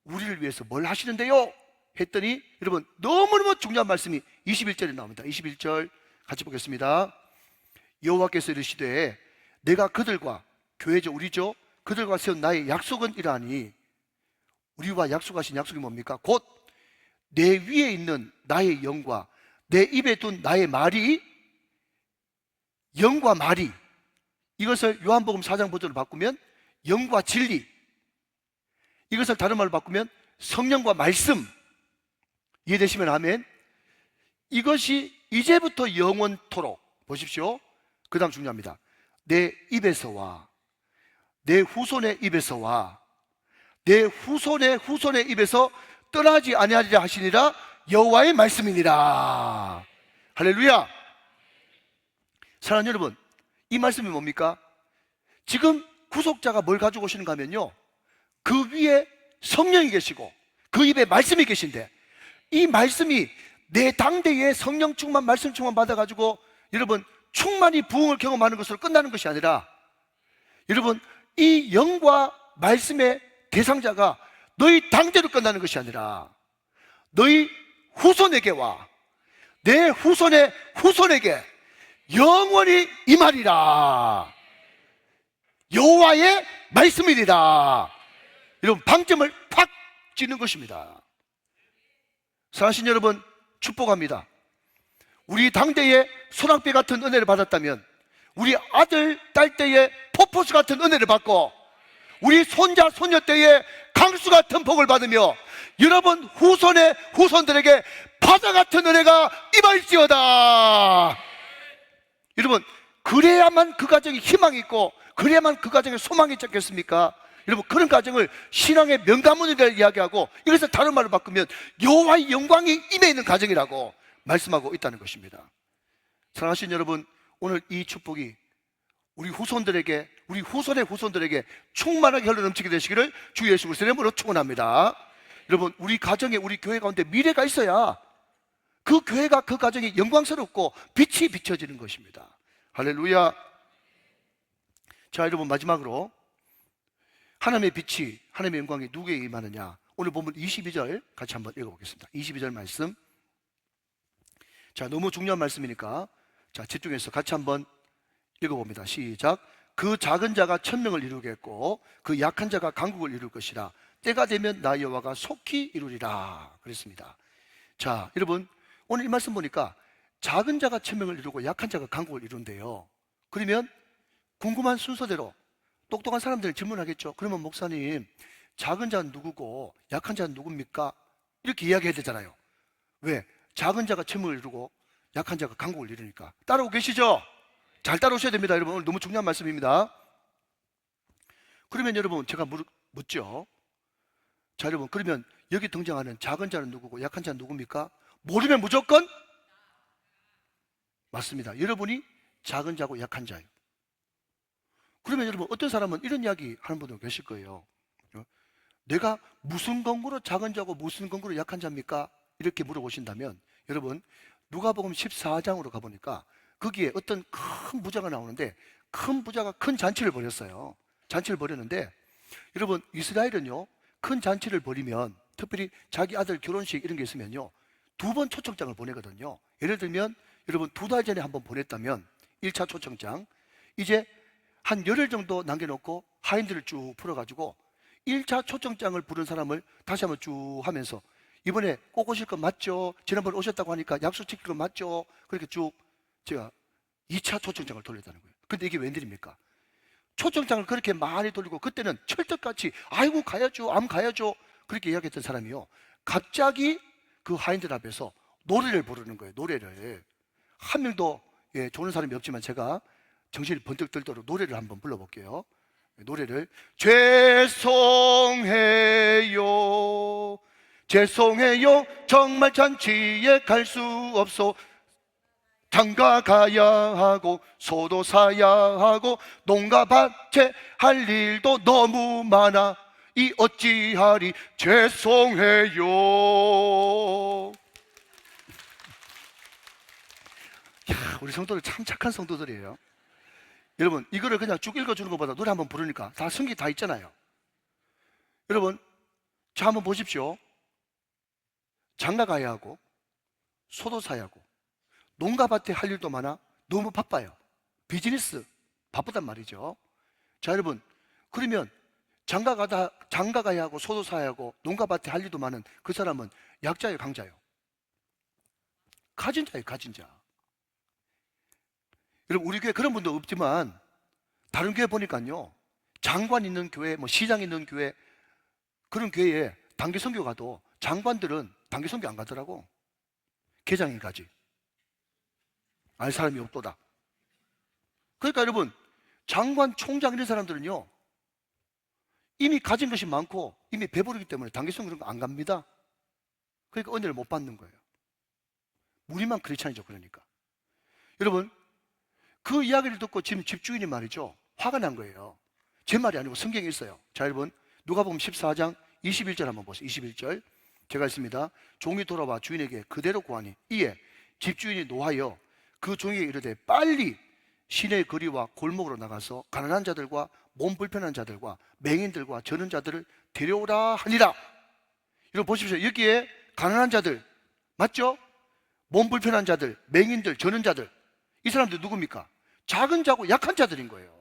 우리를 위해서 뭘 하시는데요? 했더니 여러분, 너무너무 중요한 말씀이 21절에 나옵니다. 21절 같이 보겠습니다. 여호와께서 이르시되 내가 그들과, 교회죠, 우리죠, 그들과 세운 나의 약속은 이러하니, 우리와 약속하신 약속이 뭡니까? 곧 내 위에 있는 나의 영과 내 입에 둔 나의 말이, 영과 말이, 이것을 요한복음 4장 버전으로 바꾸면 영과 진리, 이것을 다른 말로 바꾸면 성령과 말씀. 이해되시면 아멘. 이것이 이제부터 영원토록, 보십시오, 그 다음 중요합니다. 내 입에서와 내 후손의 입에서와 내 후손의 후손의 입에서 떠나지 아니하리라 하시니라. 여호와의 말씀이니라. 할렐루야. 사랑하는 여러분, 이 말씀이 뭡니까? 지금 구속자가 뭘 가지고 오시는가 하면요, 그 위에 성령이 계시고 그 입에 말씀이 계신데, 이 말씀이 내 당대에 성령 충만, 말씀 충만 받아가지고 여러분 충만히 부흥을 경험하는 것으로 끝나는 것이 아니라, 여러분 이 영과 말씀의 대상자가 너희 당대로 끝나는 것이 아니라 너희 후손에게와 내 후손의 후손에게 영원히 임하리라. 여호와의 말씀이니라. 여러분, 방점을 팍 찍는 것입니다. 사랑하신 여러분, 축복합니다. 우리 당대에 소낙비 같은 은혜를 받았다면, 우리 아들, 딸 때에 포포스 같은 은혜를 받고, 우리 손자, 손녀 때에 강수 같은 복을 받으며, 여러분 후손의 후손들에게 바다 같은 은혜가 임할지어다. 여러분, 그래야만 그 가정이 희망이 있고, 그래야만 그 가정에 소망이 있지 않겠습니까? 여러분, 그런 가정을 신앙의 명가문이라 이야기하고, 이것을 다른 말로 바꾸면 여호와의 영광이 임해 있는 가정이라고 말씀하고 있다는 것입니다. 사랑하신 여러분, 오늘 이 축복이 우리 후손들에게, 우리 후손의 후손들에게 충만하게 흘러넘치게 되시기를 주 예수 그리스도의 이름으로 축원합니다. 여러분, 우리 가정에, 우리 교회 가운데 미래가 있어야 그 교회가, 그 가정이 영광스럽고 빛이 비춰지는 것입니다. 할렐루야. 자, 여러분, 마지막으로 하나님의 빛이, 하나님의 영광이 누구에게 임하느냐, 오늘 보면 22절 같이 한번 읽어보겠습니다. 22절 말씀. 자, 너무 중요한 말씀이니까 자, 집중해서 같이 한번 읽어봅니다. 시작. 그 작은 자가 천명을 이루겠고 그 약한 자가 강국을 이룰 것이라. 때가 되면 나 여호와가 속히 이루리라. 그랬습니다. 자, 여러분, 오늘 이 말씀 보니까 작은 자가 천명을 이루고 약한 자가 강국을 이룬대요. 그러면 궁금한 순서대로 똑똑한 사람들은 질문하겠죠. 그러면 목사님, 작은 자는 누구고 약한 자는 누굽니까? 이렇게 이야기해야 되잖아요. 왜? 작은 자가 천명을 이루고 약한 자가 강국을 이루니까. 따라오고 계시죠? 잘 따라오셔야 됩니다. 여러분, 오늘 너무 중요한 말씀입니다. 그러면 여러분, 제가 묻죠. 자, 여러분, 그러면 여기 등장하는 작은 자는 누구고 약한 자는 누굽니까? 모르면 무조건 맞습니다. 여러분이 작은 자고 약한 자예요. 그러면 여러분, 어떤 사람은 이런 이야기 하는 분도 계실 거예요. 내가 무슨 근거로 작은 자고 무슨 근거로 약한 자입니까? 이렇게 물어보신다면, 여러분, 누가복음 14장으로 가보니까 거기에 어떤 큰 부자가 나오는데, 큰 부자가 큰 잔치를 벌였어요. 잔치를 벌였는데, 여러분, 이스라엘은요, 큰 잔치를 벌이면, 특별히 자기 아들 결혼식 이런 게 있으면요, 2번 초청장을 보내거든요. 예를 들면 여러분, 2달 전에 한번 보냈다면 1차 초청장, 이제 한 열흘 정도 남겨놓고 하인들을 쭉 풀어가지고 1차 초청장을 부른 사람을 다시 한번 쭉 하면서, 이번에 꼭 오실 건 맞죠? 지난번에 오셨다고 하니까 약속 지킬 건 맞죠? 그렇게 쭉 제가 2차 초청장을 돌렸다는 거예요. 근데 이게 웬일입니까? 초청장을 그렇게 많이 돌리고, 그때는 철떡같이 아이고 가야죠, 암 가야죠, 그렇게 이야기했던 사람이요, 갑자기 그 하인들 앞에서 노래를 부르는 거예요. 노래를. 한 명도 좋은 사람이 없지만 제가 정신이 번뜩 들도록 노래를 한번 불러볼게요. 노래를. 죄송해요, 죄송해요, 정말 잔치에 갈 수 없어. 장가 가야 하고 소도 사야 하고 농가 밭에 할 일도 너무 많아. 이 어찌하리. 죄송해요. 야, 우리 성도들 참 착한 성도들이에요. 여러분, 이거를 그냥 쭉 읽어주는 것보다 노래 한번 부르니까 다 성기 다 있잖아요. 여러분, 자 한번 보십시오. 장가 가야 하고 소도 사야 하고 농가밭에 할 일도 많아. 너무 바빠요. 비즈니스 바쁘단 말이죠. 자, 여러분, 그러면 장가 가야 하고 소도 사야 하고 농가밭에 할 일도 많은 그 사람은 약자예요, 강자예요? 가진 자예요, 가진 자. 여러분, 우리 교회 그런 분도 없지만 다른 교회 보니까요, 장관 있는 교회, 뭐 시장 있는 교회, 그런 교회에 단기 선교 가도 장관들은 단기 선교 안 가더라고. 개장에 가지. 알 사람이 없도다. 그러니까 여러분, 장관, 총장 이런 사람들은요, 이미 가진 것이 많고 이미 배부르기 때문에 단기 선교 그런 거 안 갑니다. 그러니까 은혜를 못 받는 거예요. 우리만 크리스찬이죠. 그러니까 여러분, 그 이야기를 듣고 지금 집주인이 말이죠, 화가 난 거예요. 제 말이 아니고 성경에 있어요. 자, 여러분, 누가복음 14장 21절 한번 보세요. 21절 제가 읽습니다. 종이 돌아와 주인에게 그대로 구하니 이에 집주인이 노하여 그 종에게 이르되 빨리 시내 거리와 골목으로 나가서 가난한 자들과 몸 불편한 자들과 맹인들과 저는 자들을 데려오라 하니라. 여러분 보십시오. 여기에 가난한 자들 맞죠? 몸 불편한 자들, 맹인들, 저는 자들, 이 사람들 누굽니까? 작은 자고 약한 자들인 거예요.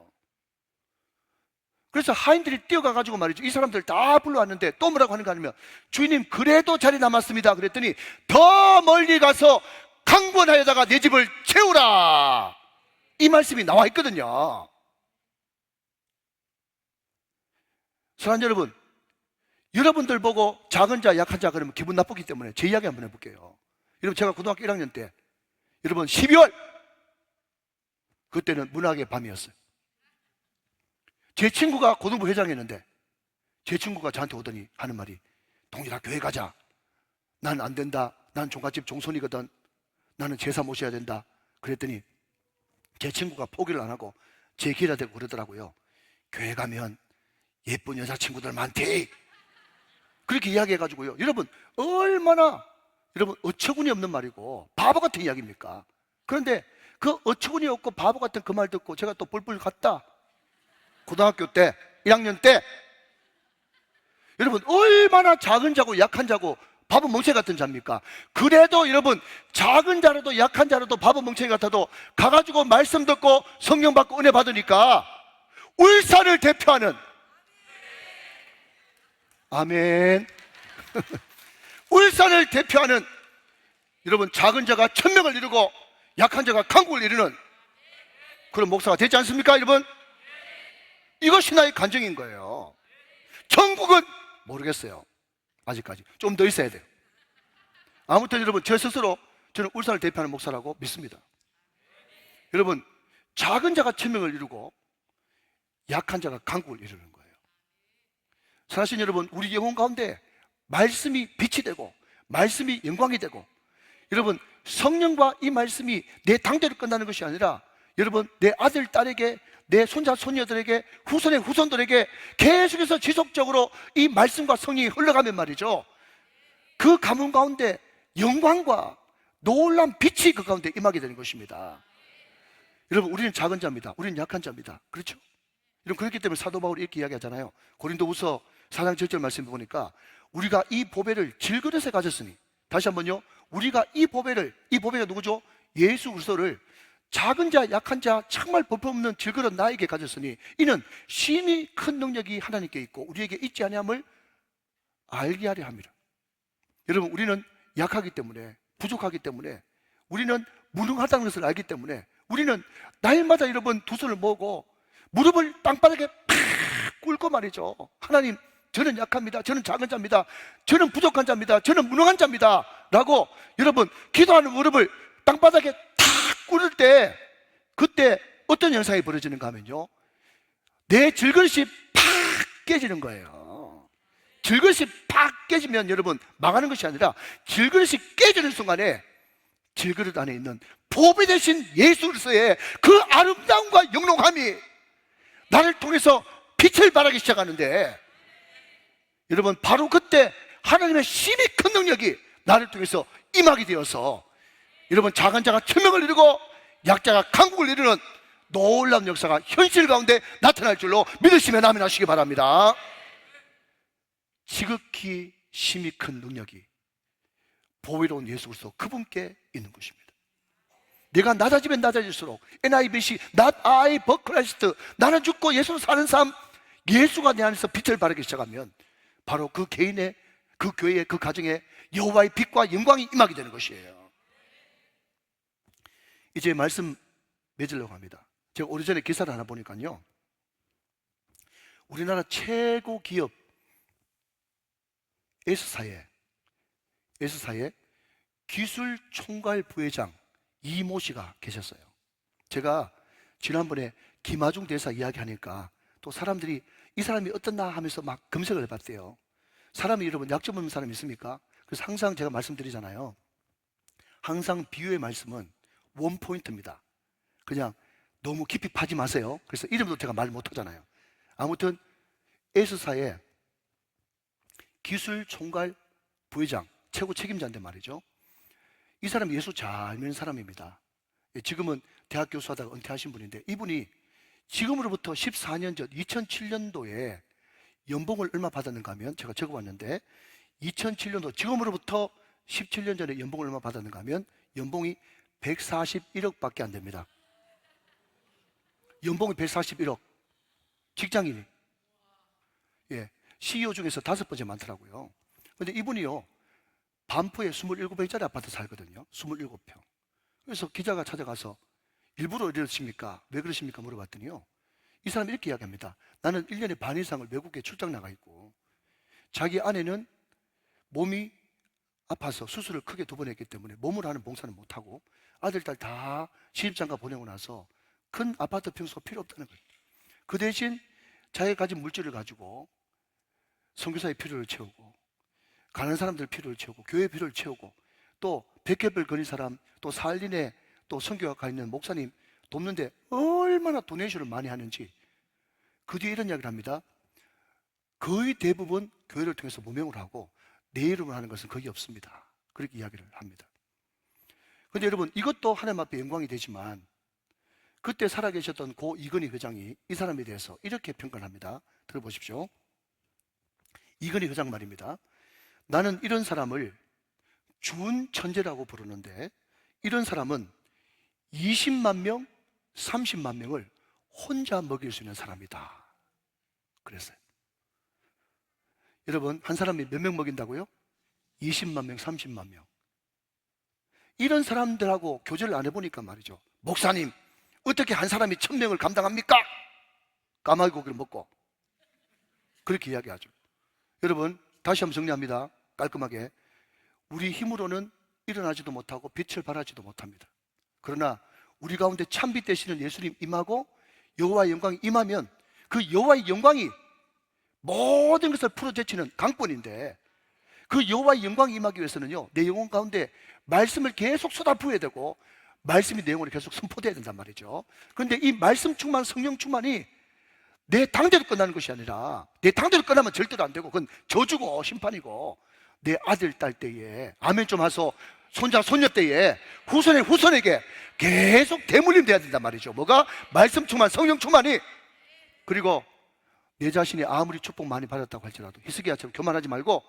그래서 하인들이 뛰어가가지고 말이죠, 이 사람들 다 불러왔는데 또 뭐라고 하는가 하면, 주인님 그래도 자리 남았습니다. 그랬더니 더 멀리 가서 강권하여다가 내 집을 채우라, 이 말씀이 나와 있거든요. 사랑하는 여러분, 여러분들 보고 작은 자, 약한 자 그러면 기분 나쁘기 때문에 제 이야기 한번 해볼게요. 여러분, 제가 고등학교 1학년 때, 여러분 12월, 그때는 문학의 밤이었어요. 제 친구가 고등부 회장이었는데 제 친구가 저한테 오더니 하는 말이, 동일아 교회 가자. 난 안 된다. 난 종갓집 종손이거든. 나는 제사 모셔야 된다. 그랬더니 제 친구가 포기를 안 하고 제 길에 대고 그러더라고요. 교회 가면 예쁜 여자친구들 많대. 그렇게 이야기해가지고요. 여러분, 얼마나 여러분 어처구니 없는 말이고 바보 같은 이야기입니까? 그런데 그 어처구니 없고 바보 같은 그 말 듣고 제가 또 뿔뿔 갔다. 고등학교 때 1학년 때 여러분, 얼마나 작은 자고 약한 자고 바보 멍청이 같은 자입니까? 그래도 여러분, 작은 자라도 약한 자라도 바보 멍청이 같아도 가가지고 말씀 듣고 성령 받고 은혜 받으니까 울산을 대표하는, 아멘. 울산을 대표하는 여러분, 작은 자가 1000명을 이루고 약한 자가 강국을 이루는 그런 목사가 되지 않습니까, 여러분? 이것이 나의 간증인 거예요. 천국은 모르겠어요. 아직까지 좀 더 있어야 돼요. 아무튼 여러분, 제 스스로 저는 울산을 대표하는 목사라고 믿습니다. 여러분, 작은 자가 1000명을 이루고 약한 자가 강국을 이루는 거예요. 사실 여러분, 우리 영혼 가운데 말씀이 빛이 되고 말씀이 영광이 되고, 여러분 성령과 이 말씀이 내 당대로 끝나는 것이 아니라 여러분, 내 아들, 딸에게, 내 손자, 손녀들에게, 후손의 후손들에게 계속해서 지속적으로 이 말씀과 성령이 흘러가면 말이죠, 그 가문 가운데 영광과 놀라운 빛이 그 가운데 임하게 되는 것입니다. 여러분, 우리는 작은 자입니다. 우리는 약한 자입니다. 그렇죠? 여러분, 그렇기 때문에 사도 바울이 이렇게 이야기하잖아요. 고린도후서 4장 7절 말씀 보니까 우리가 이 보배를 질그릇에 가졌으니, 다시 한번요, 우리가 이 보배가 누구죠? 예수 그리스도를 작은 자, 약한 자, 정말 볼품없는 질그릇 나에게 가졌으니 이는 심히 큰 능력이 하나님께 있고 우리에게 있지 아니함을 알게 하려 함이라. 여러분, 우리는 약하기 때문에, 부족하기 때문에, 우리는 무능하다는 것을 알기 때문에 우리는 날마다 여러분 두 손을 모으고 무릎을 땅바닥에 팍 꿇고 말이죠, 하나님, 저는 약합니다. 저는 작은 자입니다. 저는 부족한 자입니다. 저는 무능한 자입니다. 라고 여러분 기도하는 무릎을 땅바닥에 탁 꿇을 때 그때 어떤 현상이 벌어지는가 하면요, 내 질그릇이 팍 깨지는 거예요. 질그릇이 팍 깨지면 여러분 망하는 것이 아니라 질그릇이 깨지는 순간에 질그릇 안에 있는 보배 되신 예수 그리스도의 그 아름다움과 영롱함이 나를 통해서 빛을 발하기 시작하는데, 여러분 바로 그때 하나님의 심히 큰 능력이 나를 통해서 임하게 되어서 여러분 작은 자가 천명을 이루고 약자가 강국을 이루는 놀라운 역사가 현실 가운데 나타날 줄로 믿으시면 아멘 하시기 바랍니다. 지극히 심히 큰 능력이 보배로운 예수 그리스도 그분께 있는 것입니다. 내가 낮아지면 낮아질수록 NIBC Not I but Christ, 나는 죽고 예수로 사는 삶, 예수가 내 안에서 빛을 발하기 시작하면 바로 그 개인의, 그 교회의, 그 가정에 여호와의 빛과 영광이 임하게 되는 것이에요. 이제 말씀 맺으려고 합니다. 제가 오래전에 기사를 하나 보니까요, 우리나라 최고 기업 S사의 기술총괄 부회장 이모 씨가 계셨어요. 제가 지난번에 김하중 대사 이야기하니까 또 사람들이 이 사람이 어떻나 하면서 막 검색을 해봤대요. 사람이 여러분 약점 없는 사람이 있습니까? 그래서 항상 제가 말씀드리잖아요. 항상 비유의 말씀은 원포인트입니다. 그냥 너무 깊이 파지 마세요. 그래서 이름도 제가 말 못하잖아요. 아무튼 S사의 기술총괄 부회장, 최고 책임자인데 말이죠, 이 사람이 예수 잘 믿는 사람입니다. 지금은 대학 교수하다가 은퇴하신 분인데, 이분이 지금으로부터 14년 전 2007년도에 연봉을 얼마 받았는가 하면, 제가 적어봤는데 2007년도, 지금으로부터 17년 전에 연봉을 얼마 받았는가 하면 연봉이 141억밖에 안 됩니다. 연봉이 141억. 직장인이, 예, CEO 중에서 5번째 많더라고요. 근데 이분이요, 반포에 27평짜리 아파트 살거든요. 27평. 그래서 기자가 찾아가서 일부러 이러십니까? 왜 그러십니까? 물어봤더니요, 이 사람이 이렇게 이야기합니다. 나는 1년에 반 이상을 외국에 출장 나가 있고, 자기 아내는 몸이 아파서 수술을 크게 2번 했기 때문에 몸으로 하는 봉사는 못하고, 아들, 딸 다 시집장가 보내고 나서 큰 아파트 평수가 필요 없다는 거예요. 그 대신 자기가 가진 물질을 가지고 선교사의 필요를 채우고, 가난한 사람들 필요를 채우고, 교회 필요를 채우고, 또 백협을 거린 사람, 또 살린에 또 선교가 가 있는 목사님 돕는데 얼마나 도네이션을 많이 하는지. 그 뒤에 이런 이야기를 합니다. 거의 대부분 교회를 통해서 무명을 하고 내 이름을 하는 것은 거의 없습니다. 그렇게 이야기를 합니다. 그런데 여러분, 이것도 하나님 앞에 영광이 되지만 그때 살아계셨던 고 이건희 회장이 이 사람에 대해서 이렇게 평가를 합니다. 들어보십시오. 이건희 회장 말입니다. 나는 이런 사람을 준천재라고 부르는데, 이런 사람은 20만 명, 30만 명을 혼자 먹일 수 있는 사람이다. 그랬어요. 여러분, 한 사람이 몇 명 먹인다고요? 20만 명, 30만 명. 이런 사람들하고 교제를 안 해보니까 말이죠, 목사님, 어떻게 한 사람이 1000명을 감당합니까? 까마귀 고기를 먹고. 그렇게 이야기하죠. 여러분, 다시 한번 정리합니다. 깔끔하게. 우리 힘으로는 일어나지도 못하고 빛을 발하지도 못합니다. 그러나 우리 가운데 참빛 되시는 예수님 임하고 여호와의 영광이 임하면 그 여호와의 영광이 모든 것을 풀어제치는 강권인데, 그 여호와의 영광이 임하기 위해서는요, 내 영혼 가운데 말씀을 계속 쏟아부어야 되고 말씀이 내 영혼에 계속 선포돼야 된단 말이죠. 그런데 이 말씀 충만, 성령 충만이 내 당대로 끝나는 것이 아니라, 내 당대로 끝나면 절대로 안 되고 그건 저주고 심판이고, 내 아들, 딸 때에, 아멘 좀 하소, 손자, 손녀 때에 후손의 후손에게 계속 대물림 돼야 된단 말이죠. 뭐가? 말씀 충만, 성령 충만이. 그리고 내 자신이 아무리 축복 많이 받았다고 할지라도 히스기야처럼 교만하지 말고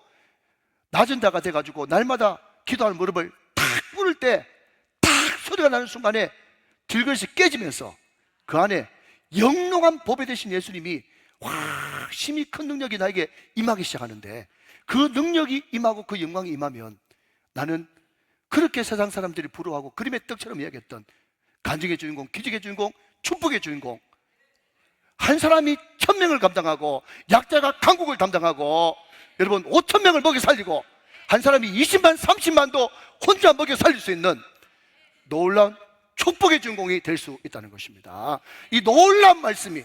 낮은 자가 돼가지고 날마다 기도하는 무릎을 탁 꿇을 때 탁 소리가 나는 순간에 들그릇이 깨지면서 그 안에 영롱한 보배 되신 예수님이 확 심히 큰 능력이 나에게 임하기 시작하는데, 그 능력이 임하고 그 영광이 임하면 나는 그렇게 세상 사람들이 부러워하고 그림의 떡처럼 이야기했던 간증의 주인공, 기적의 주인공, 축복의 주인공, 한 사람이 1000명을 감당하고 약자가 강국을 담당하고 여러분 5000명을 먹여 살리고 한 사람이 20만, 30만도 혼자 먹여 살릴 수 있는 놀라운 축복의 주인공이 될 수 있다는 것입니다. 이 놀라운 말씀이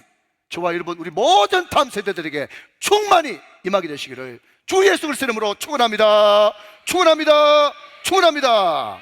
저와 여러분 우리 모든 다음 세대들에게 충만히 임하게 되시기를 주 예수 그리스도의 이름으로 축원합니다. 축원합니다. 축원합니다.